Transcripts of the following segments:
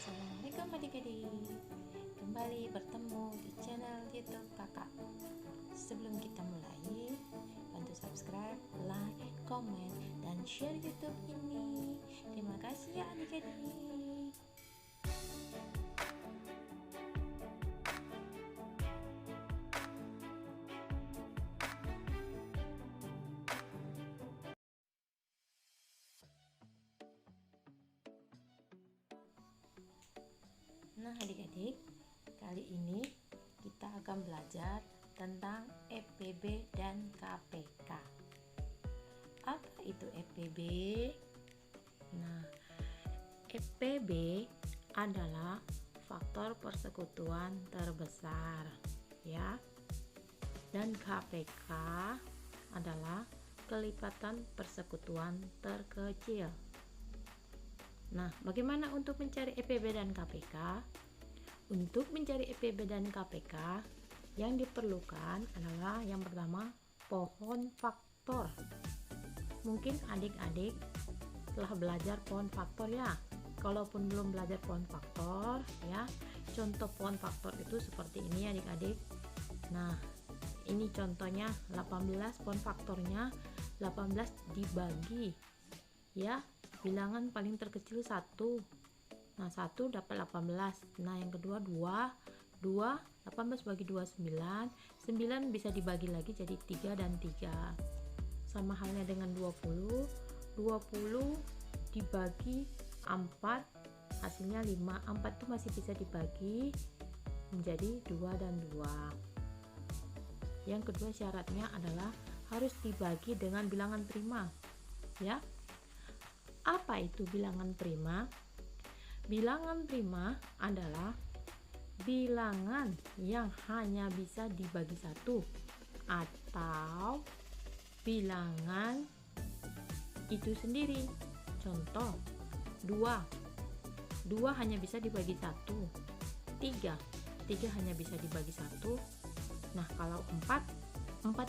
Assalamualaikum adik-adik. Kembali bertemu di channel YouTube Kakak. Sebelum kita mulai, bantu subscribe, like, komen, dan share YouTube ini. Terima kasih ya adik-adik. Nah adik-adik, kali ini kita akan belajar tentang EPB dan KPK. Apa itu EPB? Nah, EPB adalah faktor persekutuan terbesar, ya. Dan KPK adalah kelipatan persekutuan terkecil. Nah, bagaimana untuk mencari EPB dan KPK? Untuk mencari EPB dan KPK, yang diperlukan adalah yang pertama, pohon faktor. Mungkin adik-adik telah belajar pohon faktor ya. Kalaupun belum belajar pohon faktor ya, contoh pohon faktor itu seperti ini adik-adik. Nah, ini contohnya 18, pohon faktornya 18 dibagi ya. Bilangan paling terkecil 1. Nah, 1 dapat 18. Nah, yang kedua 2. 18 bagi 2 9. 9 bisa dibagi lagi jadi 3 dan 3. Sama halnya dengan 20. 20 dibagi 4 hasilnya 5. 4 itu masih bisa dibagi menjadi 2 dan 2. Yang kedua syaratnya adalah harus dibagi dengan bilangan prima. Ya. Apa itu bilangan prima? Bilangan prima adalah bilangan yang hanya bisa dibagi 1 atau bilangan itu sendiri. Contoh 2 hanya bisa dibagi 1. 3 hanya bisa dibagi 1. Nah, kalau 4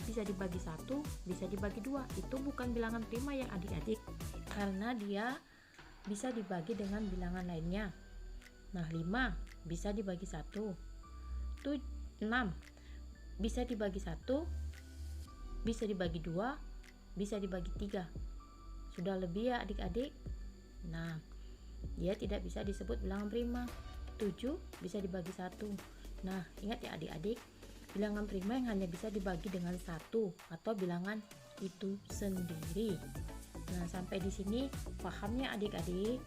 bisa dibagi 1, bisa dibagi 2. Itu bukan bilangan prima ya adik-adik, karena dia bisa dibagi dengan bilangan lainnya. Nah, 5 bisa dibagi 1. 6 bisa dibagi 1, bisa dibagi 2, bisa dibagi 3. Sudah lebih ya adik-adik. Nah, dia tidak bisa disebut bilangan prima. 7 bisa dibagi 1. Nah, ingat ya adik-adik, bilangan prima yang hanya bisa dibagi dengan 1 atau bilangan itu sendiri. Nah, sampai di sini pahamnya adik-adik.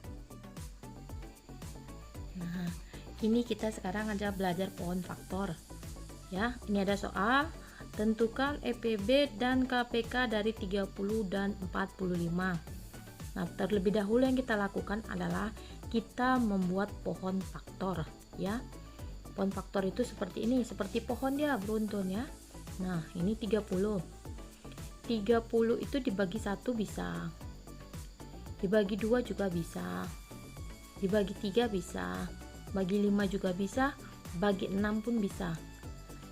Nah, ini kita sekarang aja belajar pohon faktor. Ya, ini ada soal. Tentukan EPB dan KPK dari 30 dan 45. Nah, terlebih dahulu yang kita lakukan adalah kita membuat pohon faktor, ya. Pohon faktor itu seperti ini, seperti pohon dia beruntun ya. Nah, ini 30. 30 itu dibagi 1 bisa, dibagi 2 juga bisa, dibagi 3 bisa, bagi 5 juga bisa, bagi 6 pun bisa.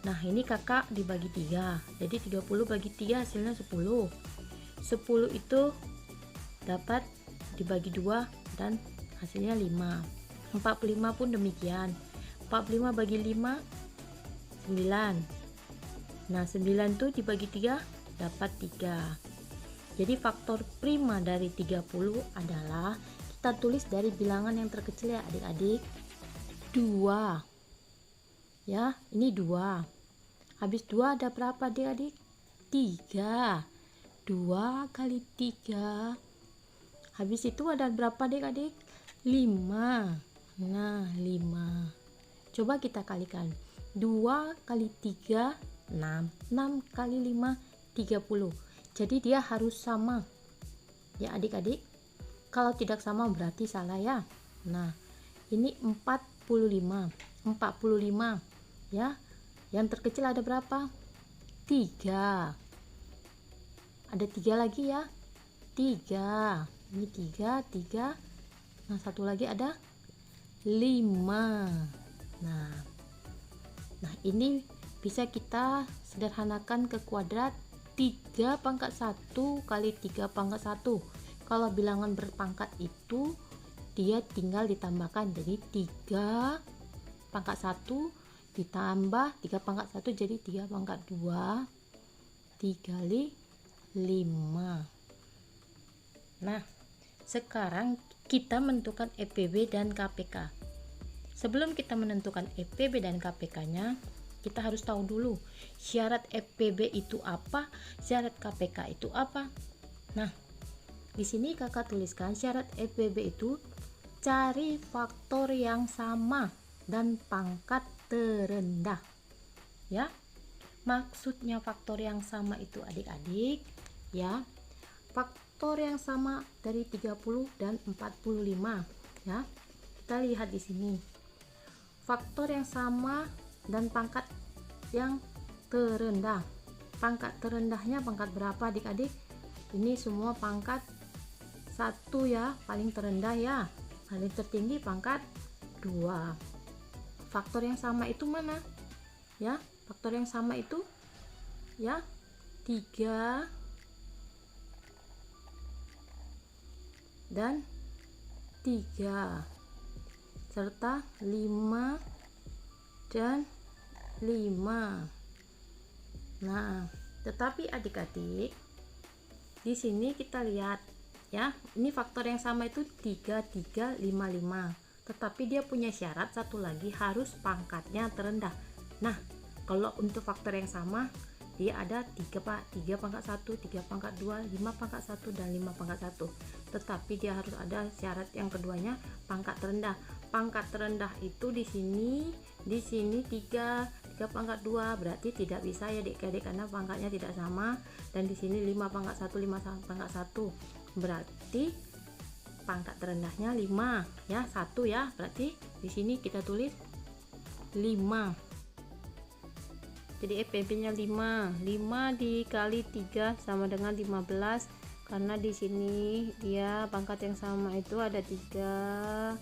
Nah, ini kakak dibagi 3, jadi 30 bagi 3 hasilnya 10. 10 itu dapat dibagi 2 dan hasilnya 5. 45 pun demikian, 45 bagi 5 9. Nah, 9 tuh dibagi 3 dapat 3. Jadi faktor prima dari 30 adalah, kita tulis dari bilangan yang terkecil ya adik-adik, 2. Ya, ini 2. Habis 2 ada berapa adik-adik? 3. 2 kali 3. Habis itu ada berapa adik-adik? 5. Nah, 5. Coba kita kalikan. 2 kali 3 6. 6 kali 5 30. Jadi dia harus sama. Ya adik-adik. Kalau tidak sama berarti salah ya. Nah, ini 45. 45 ya. Yang terkecil ada berapa? 3. Ada 3 lagi ya. 3. Ini 3. Nah, satu lagi ada 5. Nah, ini bisa kita sederhanakan ke kuadrat. 3 pangkat 1 kali 3 pangkat 1. Kalau bilangan berpangkat itu dia tinggal ditambahkan, jadi 3 pangkat 1 ditambah 3 pangkat 1 jadi 3 pangkat 2, 3 kali 5. Nah, sekarang kita menentukan EPB dan KPK. Sebelum kita menentukan EPB dan KPK-nya, kita harus tahu dulu syarat EPB itu apa, syarat KPK itu apa. Nah, di sini kakak tuliskan syarat EPB itu cari faktor yang sama dan pangkat terendah. Ya. Maksudnya faktor yang sama itu adik-adik, ya. Faktor yang sama dari 30 dan 45, ya. Kita lihat di sini. Faktor yang sama dan pangkat yang terendah. Pangkat terendahnya pangkat berapa adik-adik? Ini semua pangkat 1 ya, paling terendah ya. Paling tertinggi pangkat 2. Faktor yang sama itu mana? Ya, faktor yang sama itu ya 3 dan 3 serta 5 dan 5. Nah, tetapi adik-adik di sini kita lihat ya, ini faktor yang sama itu 3, 3, 5, 5. Tetapi dia punya syarat satu lagi, harus pangkatnya terendah. Nah, kalau untuk faktor yang sama dia ada 3 pangkat 1, 3 pangkat 2, 5 pangkat 1 dan 5 pangkat 1. Tetapi dia harus ada syarat yang keduanya, pangkat terendah. Pangkat terendah itu di sini 3 pangkat 2, berarti tidak bisa ya adik-adik karena pangkatnya tidak sama, dan di sini 5 pangkat 1, 5 pangkat 1. Berarti pangkat terendahnya 5 ya, 1 ya. Berarti di sini kita tulis 5. Jadi EPB-nya 5. 5 dikali 3 sama dengan 15, karena di sini dia pangkat yang sama itu ada 3.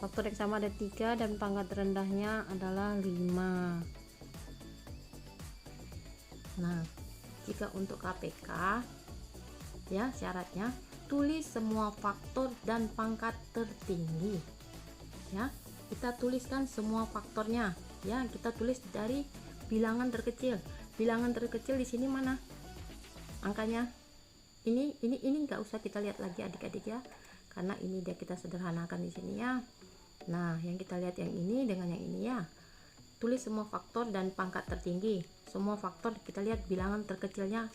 Faktor yang sama ada 3 dan pangkat rendahnya adalah 5. Nah, jika untuk KPK ya syaratnya tulis semua faktor dan pangkat tertinggi. Ya, kita tuliskan semua faktornya. Ya, kita tulis dari bilangan terkecil. Bilangan terkecil di sini mana? Angkanya. Ini nggak usah kita lihat lagi adik-adik ya. Karena ini dia kita sederhanakan di sini ya. Nah, yang kita lihat yang ini dengan yang ini ya. Tulis semua faktor dan pangkat tertinggi. Semua faktor kita lihat bilangan terkecilnya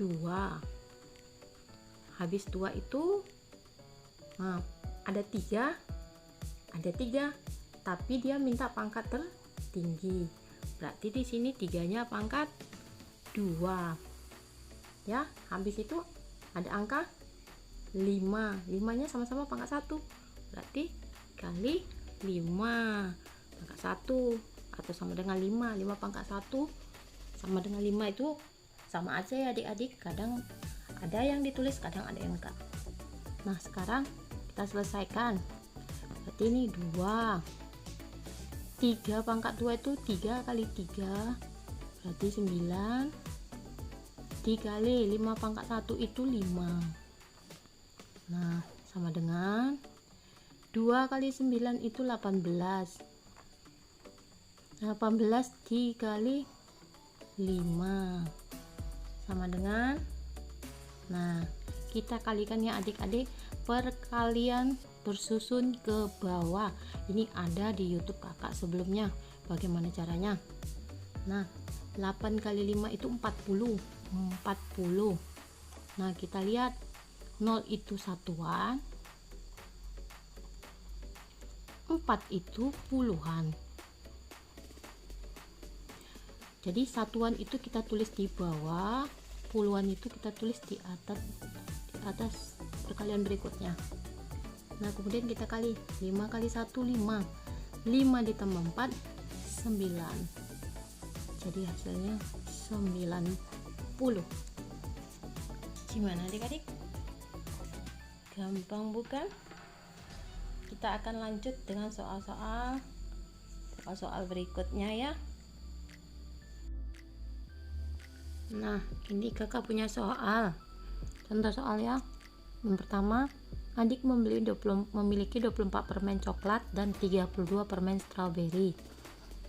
2. Habis 2 itu ada 3, tapi dia minta pangkat tertinggi. Berarti di sini 3-nya pangkat 2. Ya, habis itu ada angka 5. 5-nya sama-sama pangkat 1. Berarti kali 5 pangkat 1 atau sama dengan 5. 5 pangkat 1 sama dengan 5 itu sama aja ya adik-adik. Kadang ada yang ditulis, kadang ada yang enggak. Nah, sekarang kita selesaikan. Berarti ini 2. 3 pangkat 2 itu 3 kali 3 berarti 9. 3 kali 5 pangkat 1 itu 5. Nah, sama dengan 2 kali 9 itu 18. 18 dikali 5 sama dengan, nah kita kalikan ya adik-adik, perkalian bersusun ke bawah. Ini ada di YouTube kakak sebelumnya bagaimana caranya. Nah, 8 kali 5 itu 40. Nah, kita lihat 0 itu satuan, 4 itu puluhan. Jadi satuan itu kita tulis di bawah, puluhan itu kita tulis di atas perkalian berikutnya. Nah, kemudian kita kali 5 kali 1 5. 5 ditambah 4 9. Jadi hasilnya 90. Gimana adik-adik? Gampang bukan? Kita akan lanjut dengan soal-soal berikutnya ya. Nah, ini kakak punya soal. Contoh soal ya. Yang pertama, Adik memiliki 24 permen coklat dan 32 permen stroberi.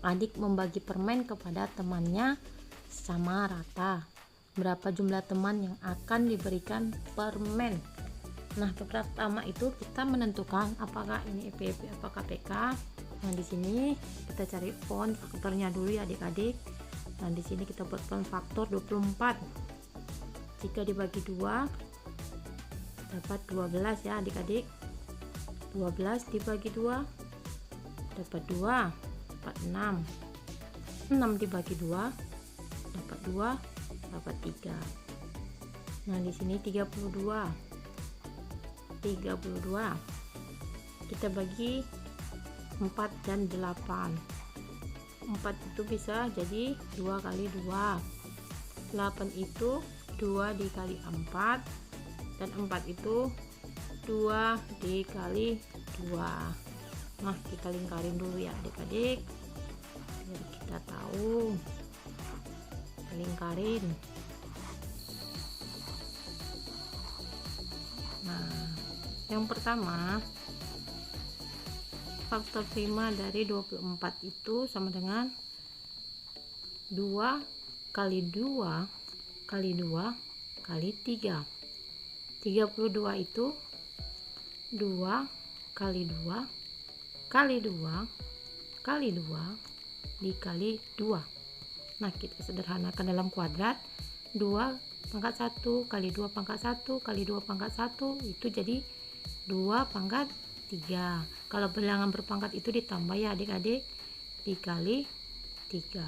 Adik membagi permen kepada temannya sama rata. Berapa jumlah teman yang akan diberikan permen? Nah, pertama itu kita menentukan apakah ini EPB atau KPK. Nah, di sini kita cari font faktornya dulu ya adik-adik. Nah, di sini kita buat font faktor 24. Jika dibagi 2 dapat 12 ya adik-adik. 12 dibagi 2 dapat 2, dapat 6. 6 dibagi 2 dapat 2, dapat 3. Nah, di sini 32 kita bagi 4 dan 8. 4 itu bisa jadi 2 kali 2. 8 itu 2 dikali 4, dan 4 itu 2 dikali 2. Nah, kita lingkarin dulu ya adik-adik biar kita tahu. Lingkarin. Nah, yang pertama faktor prima dari 24 itu sama dengan 2 kali 2 kali 2 kali 3. 32 itu 2 kali 2 kali 2 kali 2 dikali 2. Nah, kita sederhanakan dalam kuadrat. 2 pangkat 1 kali 2 pangkat 1 kali 2 pangkat 1 itu jadi 2 pangkat 3. Kalau bilangan berpangkat itu ditambah ya adik-adik, dikali 3.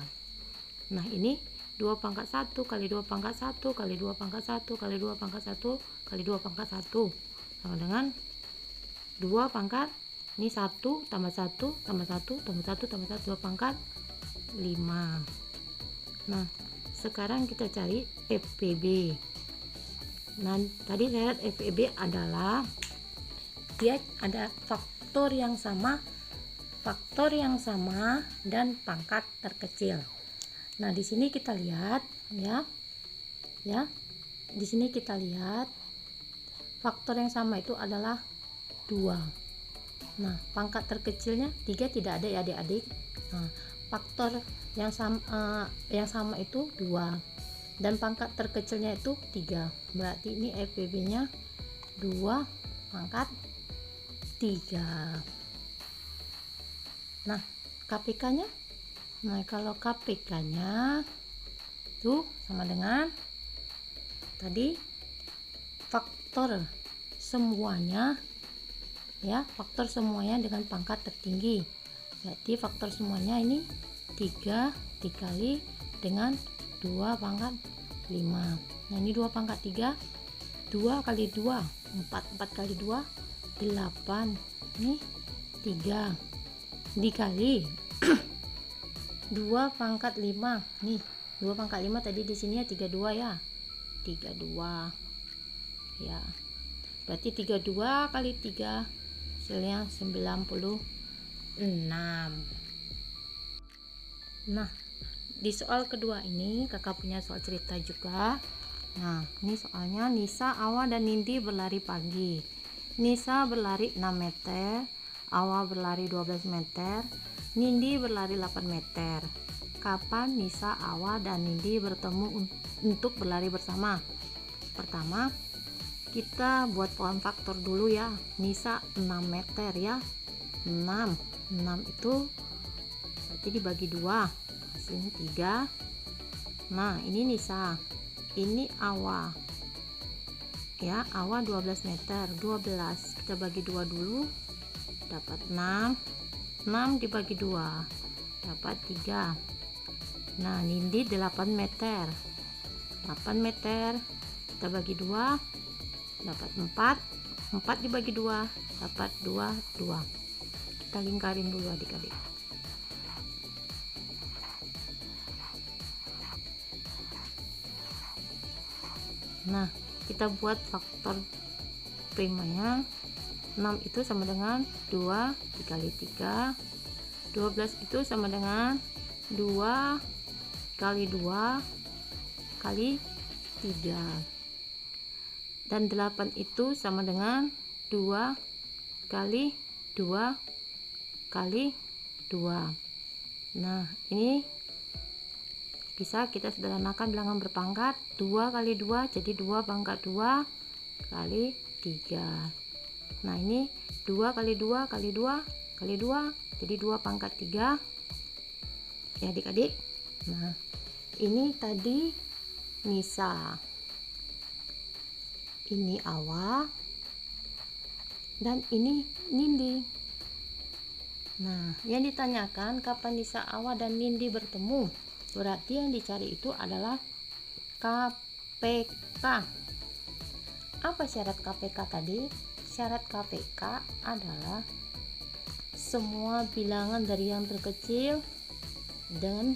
Nah, ini 2 pangkat 1 kali 2 pangkat 1 kali 2 pangkat 1 kali 2 pangkat 1 kali 2 pangkat 1 sama dengan 2 pangkat, ini 1 tambah 1 tambah 1 tambah 1 tambah 1, 2 pangkat 5. Nah, sekarang kita cari FPB. Nah, tadi saya lihat FPB adalah dia ada faktor yang sama dan pangkat terkecil. Nah, di sini kita lihat ya. Di sini kita lihat faktor yang sama itu adalah 2. Nah, pangkat terkecilnya 3 tidak ada ya adik-adik. Nah, faktor yang sama itu 2 dan pangkat terkecilnya itu 3. Berarti ini FPB-nya 2 pangkat 3. Nah, KPK-nya, nah kalau KPK-nya itu sama dengan tadi faktor semuanya ya, faktor semuanya dengan pangkat tertinggi. Berarti faktor semuanya ini 3 dikali dengan 2 pangkat 5. Nah, ini 2 pangkat 3, 2 kali 2 4 kali 2 8. Ini 3 dikali 2 pangkat 5. Nih 2 pangkat 5 tadi di sini ya 32 ya, 32 ya. Berarti 32 kali 3 hasilnya 96. Nah, di soal kedua ini kakak punya soal cerita juga. Nah, ini soalnya Nisa, Awa, dan Nindi berlari pagi. Nisa berlari 6 meter, Awa berlari 12 meter, Nindi berlari 8 meter. Kapan Nisa, Awa, dan Nindi bertemu untuk berlari bersama? Pertama, kita buat pohon faktor dulu ya. Nisa 6 meter ya. 6 itu berarti dibagi 2 hasilnya 3. Nah, ini Nisa, ini Awa ya. Awa 12 meter, 12 kita bagi 2 dulu dapat 6. 6 dibagi 2 dapat 3. Nah, Nindi 8 meter, 8 meter kita bagi 2 dapat 4. 4 dibagi 2 dapat 2. Kita lingkarin dulu adik-adik. Nah, kita buat faktor primanya. 6 itu sama dengan 2 dikali 3. 12 itu sama dengan 2 kali 2 kali 3. Dan 8 itu sama dengan 2 kali 2 kali 2. Nah, ini bisa kita sederhanakan bilangan berpangkat. 2 kali 2 jadi 2 pangkat 2 kali 3. Nah, ini 2 kali 2 kali 2 kali 2 jadi 2 pangkat 3 ya adik-adik. Nah, ini tadi Nisa, ini Awa, dan ini Nindi. Nah, yang ditanyakan kapan Nisa, Awa, dan Nindi bertemu, berarti yang dicari itu adalah KPK. Apa syarat KPK tadi? Syarat KPK adalah semua bilangan dari yang terkecil dan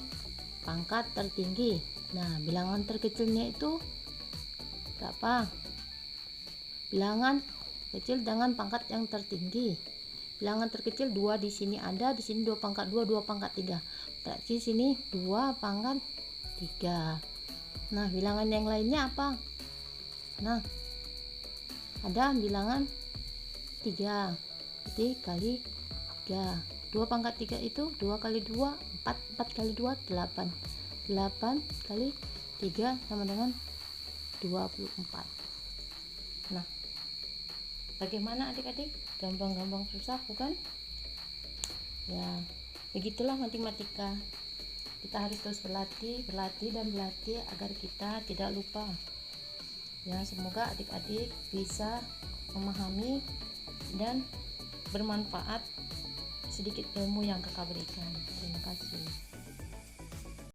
pangkat tertinggi. Nah, bilangan terkecilnya itu berapa? Bilangan kecil dengan pangkat yang tertinggi. Bilangan terkecil 2 di sini ada, di sini 2 pangkat 2, 2 pangkat 3. Berarti sini 2 pangkat 3. Nah, bilangan yang lainnya apa? Nah, ada bilangan 3. Jadi kali 3. 2 pangkat 3 itu 2 kali 2 4, 4 kali 2 8. 8 kali 3 sama dengan 24. Nah, bagaimana adik-adik? Gampang-gampang susah bukan? Ya, begitulah matematika. Kita harus terus berlatih dan berlatih agar kita tidak lupa. Ya, semoga adik-adik bisa memahami dan bermanfaat sedikit ilmu yang kakak berikan. Terima kasih.